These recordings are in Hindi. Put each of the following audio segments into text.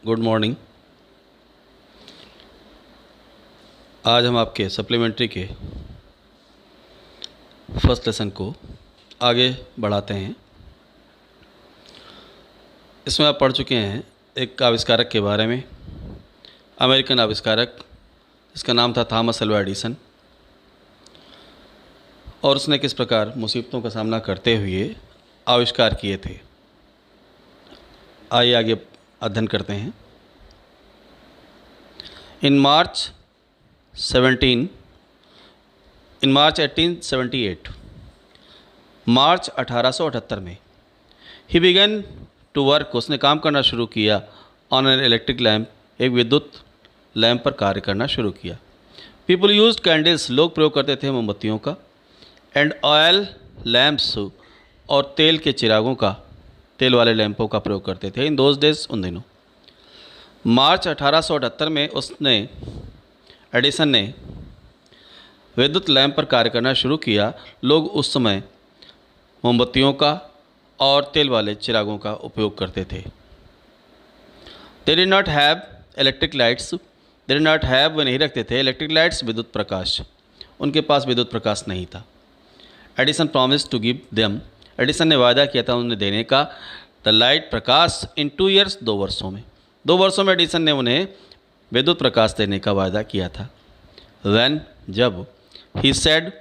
Good morning. आज हम आपके सप्लीमेंट्री के फर्स्ट लेसन को आगे बढ़ाते हैं। इसमें आप पढ़ चुके हैं एक आविष्कारक के बारे में, अमेरिकन आविष्कारक जिसका नाम था थॉमस अल्वा एडिसन, और उसने किस प्रकार मुसीबतों का सामना करते हुए आविष्कार किए थे। आइए आगे अध्ययन करते हैं। इन मार्च 1878 मार्च 1878 में ही बिगन टू वर्क, उसने काम करना शुरू किया ऑन एन इलेक्ट्रिक लैम्प, एक विद्युत लैंप पर कार्य करना शुरू किया। पीपल यूज्ड कैंडल्स, लोग प्रयोग करते थे मोमबत्तियों का, एंड ऑयल लैम्प्स, और तेल के चिरागों का, तेल वाले लैंपों का प्रयोग करते थे इन दोज डेज, उन दिनों। मार्च 1878 में एडिसन ने विद्युत लैंप पर कार्य करना शुरू किया। लोग उस समय मोमबत्तियों का और तेल वाले चिरागों का उपयोग करते थे। They did not have electric lights, they did not have, वे नहीं रखते थे इलेक्ट्रिक लाइट्स, विद्युत प्रकाश, उनके पास विद्युत प्रकाश नहीं था। Edison promise to give them, Edison ने वादा किया था उन्हें देने का, द लाइट, प्रकाश, इन 2 years, 2 वर्षों में। 2 वर्षों में एडिसन ने उन्हें विद्युत प्रकाश देने का वादा किया था। वैन, जब, ही सेड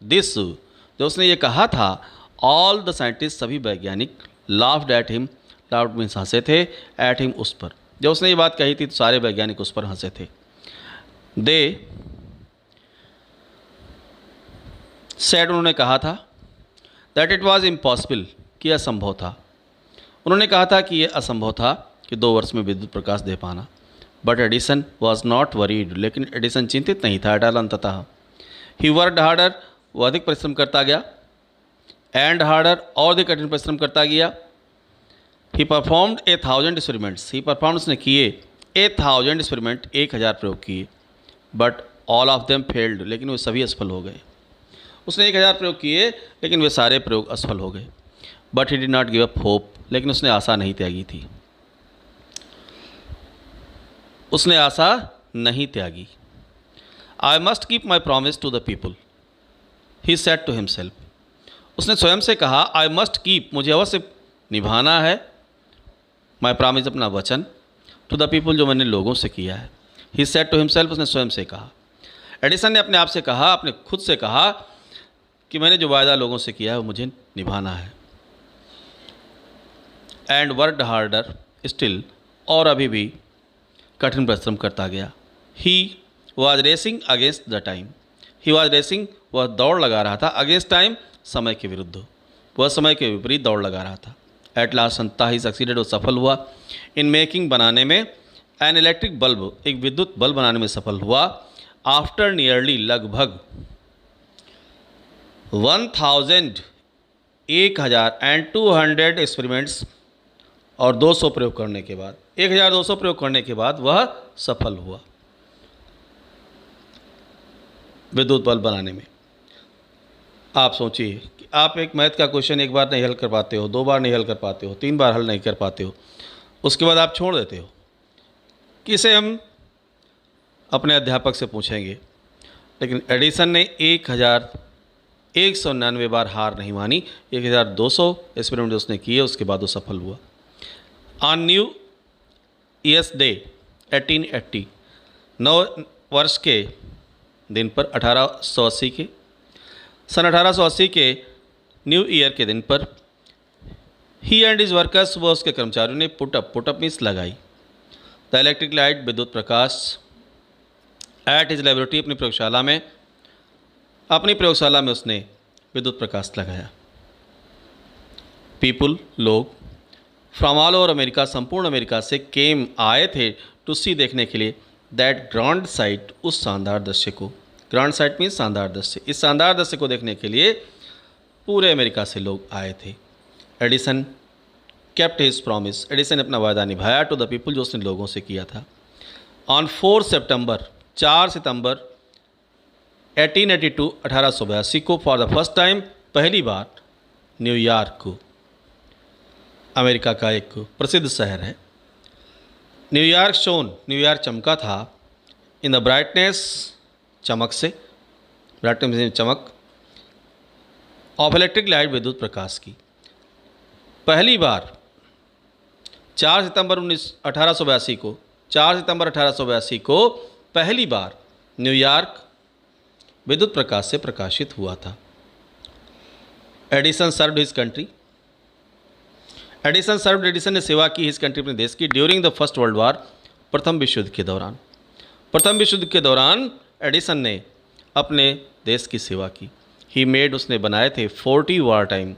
दिस, जो उसने ये कहा था, ऑल द साइंटिस्ट, सभी वैज्ञानिक, laughed at him, laughed means हंसे थे, एट हिम, उस पर। जब उसने ये बात कही थी तो सारे वैज्ञानिक उस पर हंसे थे। दे सेड, उन्होंने कहा था, दैट इट वॉज इम्पॉसिबल, कि असंभव था। उन्होंने कहा था कि यह असंभव था कि 2 वर्ष में विद्युत प्रकाश दे पाना। But Edison was not worried, लेकिन एडिसन चिंतित नहीं था एटाल अंततः। ही वर्कड हार्डर, वह अधिक परिश्रम करता गया, एंड हार्डर, और अधिक कठिन परिश्रम करता गया। ही परफॉर्म्ड 1000 एक्सपेरिमेंट्स, ही परफॉर्म, उसने किए 1000 एक्सपेरिमेंट, 1000 प्रयोग किए। But all of them failed, लेकिन वे सभी असफल हो गए। उसने 1000 प्रयोग किए लेकिन वे सारे प्रयोग असफल हो गए। But he did not give up hope, लेकिन उसने आशा नहीं त्यागी थी, उसने आशा नहीं त्यागी। I must keep my promise to the people, he said to himself, उसने स्वयं से कहा, आई मस्ट कीप, मुझे अवश्य निभाना है, माई प्रॉमिस, अपना वचन, टू द पीपल, जो मैंने लोगों से किया है। ही सेड टू हिमसेल्फ, उसने स्वयं से कहा। एडिसन ने अपने आप से कहा, अपने खुद से कहा कि मैंने जो वायदा लोगों से किया है वो मुझे निभाना है। एंड वर्कड हार्डर स्टिल, और अभी भी कठिन परिश्रम करता गया। He was racing against the time, he was racing, वह दौड़ लगा रहा था, अगेंस्ट टाइम, समय के विरुद्ध, वह समय के विपरीत दौड़ लगा रहा था। एट लास्ट, अंततः ही सक्सीडेड, वो सफल हुआ। इन मेकिंग, बनाने में, एन इलेक्ट्रिक बल्ब, एक विद्युत बल्ब बनाने में सफल हुआ। आफ्टर नियरली, लगभग 1000 एंड 200 एक्सपेरिमेंट्स, और 200 प्रयोग करने के बाद, 1200 प्रयोग करने के बाद वह सफल हुआ विद्युत बल्ब बनाने में। आप सोचिए कि आप एक मैथ का क्वेश्चन एक बार नहीं हल कर पाते हो, 2 बार नहीं हल कर पाते हो, 3 बार हल नहीं कर पाते हो, उसके बाद आप छोड़ देते हो कि इसे हम अपने अध्यापक से पूछेंगे। लेकिन एडिसन ने 1199 बार हार नहीं मानी, 1200 एक्सपेरिमेंट उसने किए, उसके बाद वो सफल हुआ। ऑन न्यू ईयर्स डे 1880, 9 वर्ष के दिन पर, 1880 के, सन 1880 के न्यू ईयर के दिन पर, ही एंड हिज वर्कर्स, व उसके कर्मचारियों ने पुटअप मीन्स लगाई, द इलेक्ट्रिक लाइट, विद्युत प्रकाश, एट हिज लेबोरेटरी, अपनी प्रयोगशाला में उसने विद्युत प्रकाश लगाया। पीपुल, लोग, फ्रॉम ऑल ओवर अमेरिका, संपूर्ण अमेरिका से, केम, आए थे, टू सी, देखने के लिए, दैट ग्रांड साइट, उस शानदार दृश्य को, ग्रांड साइट मीन्स शानदार दृश्य, इस शानदार दृश्य को देखने के लिए पूरे अमेरिका से लोग आए थे। Edison kept his promise, Edison ने अपना वायदा निभाया, टू द पीपल, जो उसने लोगों से किया था। ऑन 4 सितंबर, 4 सितंबर 1882, 1882 को, फॉर द फर्स्ट टाइम, पहली बार, न्यूयॉर्क को, अमेरिका का एक प्रसिद्ध शहर है, न्यूयॉर्क शोन, न्यूयॉर्क चमका था, इन द ब्राइटनेस, चमक से, ब्राइटनेस में चमक, ऑफ इलेक्ट्रिक लाइट, विद्युत प्रकाश की। पहली बार 4 सितंबर 1882 को, 4 सितंबर 1882 को पहली बार न्यूयॉर्क विद्युत प्रकाश से प्रकाशित हुआ था। Edison served his country, Edison ने सेवा की हिज कंट्री, अपने देश की, during the first world war, प्रथम विश्व युद्ध के दौरान। प्रथम विश्व युद्ध के दौरान एडिसन ने अपने देश की सेवा की। ही मेड, उसने बनाए थे 40 वार टाइम,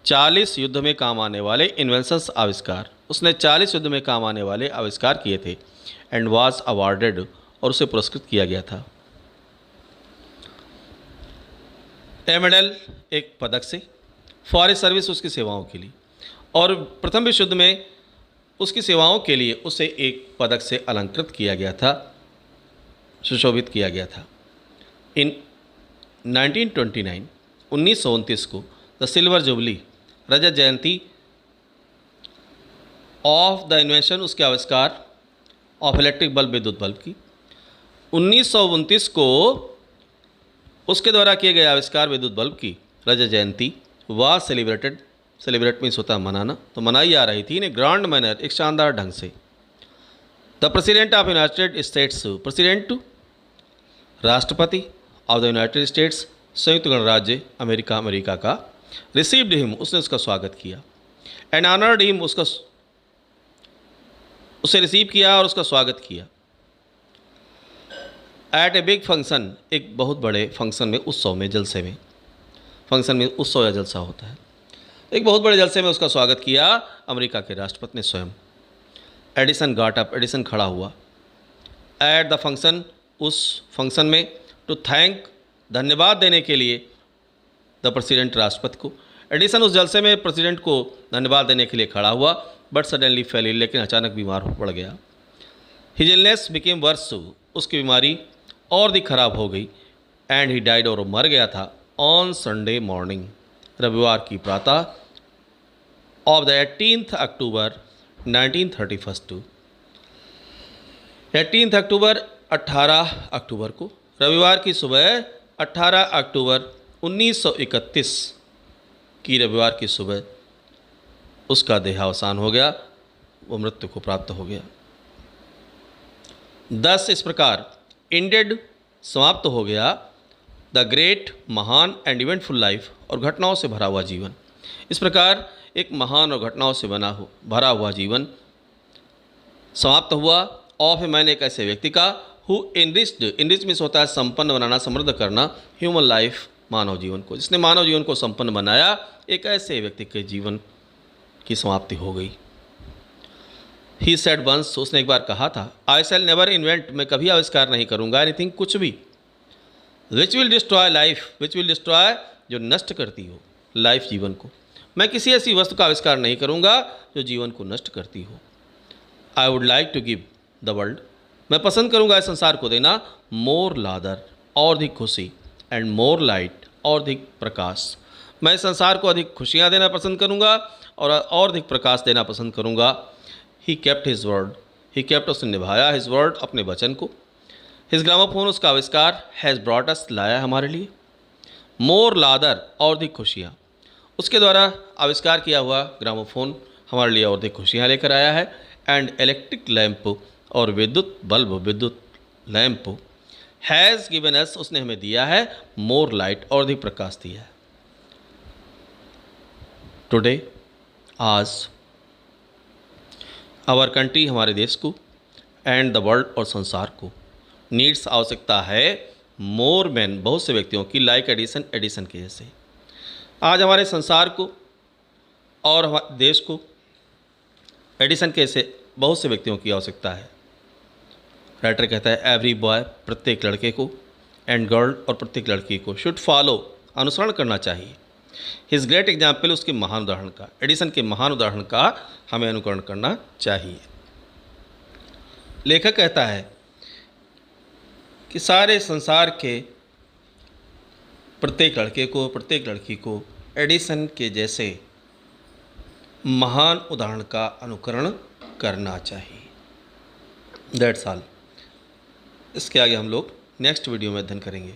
40 युद्ध में काम आने वाले इन्वेंशंस, आविष्कार। उसने 40 युद्ध में काम आने वाले आविष्कार किए थे। एंड वाज अवार्डेड, और उसे पुरस्कृत किया गया था। ए मेडल, एक पदक से, फॉर ए सर्विस, उसकी सेवाओं के लिए। और प्रथम विश्व युद्ध में उसकी सेवाओं के लिए उसे एक पदक से अलंकृत किया गया था, सुशोभित किया गया था। इन 1929, 1929 को the silver jubilee, Rajat Jayanti of the invention, उसके आविष्कार ऑफ इलेक्ट्रिक बल्ब, विद्युत बल्ब की। 1929 को उसके द्वारा किए गए आविष्कार विद्युत बल्ब की रजत जयंती व सेलिब्रेट मीन्स होता है मनाना, तो मनाई जा रही थी इन ए ग्रांड मैनर, एक शानदार ढंग से। The president of United states, president, राष्ट्रपति ऑफ द यूनाइटेड स्टेट्स, संयुक्त गणराज्य अमेरिका, अमेरिका का, रिसीव्ड हिम, उसने उसका स्वागत किया। एंड ऑनर्ड हिम, उसे रिसीव किया और उसका स्वागत किया। एट ए बिग फंक्शन, एक बहुत बड़े फंक्शन में, उत्सव में, जलसे में, फंक्शन में उत्सव या जलसा होता है, एक बहुत बड़े जलसे में उसका स्वागत किया अमेरिका के राष्ट्रपति ने स्वयं। एडिसन गॉट अप, एडिसन खड़ा हुआ। एट द फंक्शन, उस फंक्शन में, टू थैंक, धन्यवाद देने के लिए, द प्रेसिडेंट, राष्ट्रपति को। एडिसन उस जलसे में प्रेसिडेंट को धन्यवाद देने के लिए खड़ा हुआ, बट सडनली फेल इल, लेकिन अचानक बीमार पड़ गया। हिज इलनेस बिकेम वर्स, उसकी बीमारी और भी खराब हो गई। एंड ही डाइड, और मर गया था, ऑन संडे मॉर्निंग, रविवार की प्रातः, ऑफ द 18 अक्टूबर 1931, 18 अक्टूबर, 18 अक्टूबर को, रविवार की सुबह, 18 अक्टूबर 1931 की रविवार की सुबह उसका देहावसान हो गया, वो मृत्यु को प्राप्त हो गया। 10 इस प्रकार इंडेड, समाप्त हो गया, द ग्रेट, महान, एंड इवेंटफुल लाइफ, और घटनाओं से भरा हुआ जीवन। इस प्रकार एक महान और घटनाओं से भरा हुआ जीवन समाप्त हुआ। ऑफ ए, मैंने एक ऐसे व्यक्ति का, हु इनरिच्ड, इनरिच मीन्स होता है संपन्न बनाना, समृद्ध करना, ह्यूमन लाइफ, मानव जीवन को, जिसने मानव जीवन को संपन्न बनाया, एक ऐसे व्यक्ति के जीवन की समाप्ति हो गई। ही सेड वंस, उसने एक बार कहा था, आई शैल नेवर इन्वेंट, मैं कभी आविष्कार नहीं करूंगा, एनीथिंग, कुछ भी, which will destroy life, which will destroy, जो नष्ट करती हो लाइफ, जीवन को। मैं किसी ऐसी वस्तु का आविष्कार नहीं करूंगा जो जीवन को नष्ट करती हो। I would like to give the world, मैं पसंद करूंगा इस संसार को देना, मोर लादर, और अधिक खुशी, एंड मोर लाइट, और अधिक प्रकाश। मैं इस संसार को अधिक खुशियां देना पसंद करूंगा और अधिक प्रकाश देना पसंद करूंगा। He kept his word, he kept, उसने निभाया, हिज वर्ड, अपने वचन को। हिज ग्रामोफोन, उसका आविष्कार, हैज़ ब्रॉट अस, लाया हमारे लिए, मोर लादर, और अधिक खुशियाँ, उसके द्वारा आविष्कार किया हुआ ग्रामोफोन हमारे लिए और अधिक खुशियाँ लेकर आया है। एंड इलेक्ट्रिक लैंप, और विद्युत बल्ब, विद्युत लैंप, हैज़ गिवन अस, उसने हमें दिया है, मोर लाइट, और अधिक प्रकाश दिया है। टुडे, आज, आवर कंट्री, हमारे देश को, एंड द वर्ल्ड, और संसार को, नीड्स, आवश्यकता है, मोर मैन, बहुत से व्यक्तियों की, लाइक एडिसन, एडिसन के जैसे। आज हमारे संसार को और हमारे देश को एडिसन के ऐसे बहुत से व्यक्तियों की आवश्यकता है। राइटर कहता है, एवरी बॉय, प्रत्येक लड़के को, एंड गर्ल, और प्रत्येक लड़की को, शुड फॉलो, अनुसरण करना चाहिए, हिज ग्रेट एग्जाम्पल, उसके महान उदाहरण का, एडिसन के महान उदाहरण का हमें अनुकरण करना चाहिए। लेखक कहता है कि सारे संसार के प्रत्येक लड़के को, प्रत्येक लड़की को एडिसन के जैसे महान उदाहरण का अनुकरण करना चाहिए। That's all. इसके आगे हम लोग नेक्स्ट वीडियो में अध्ययन करेंगे।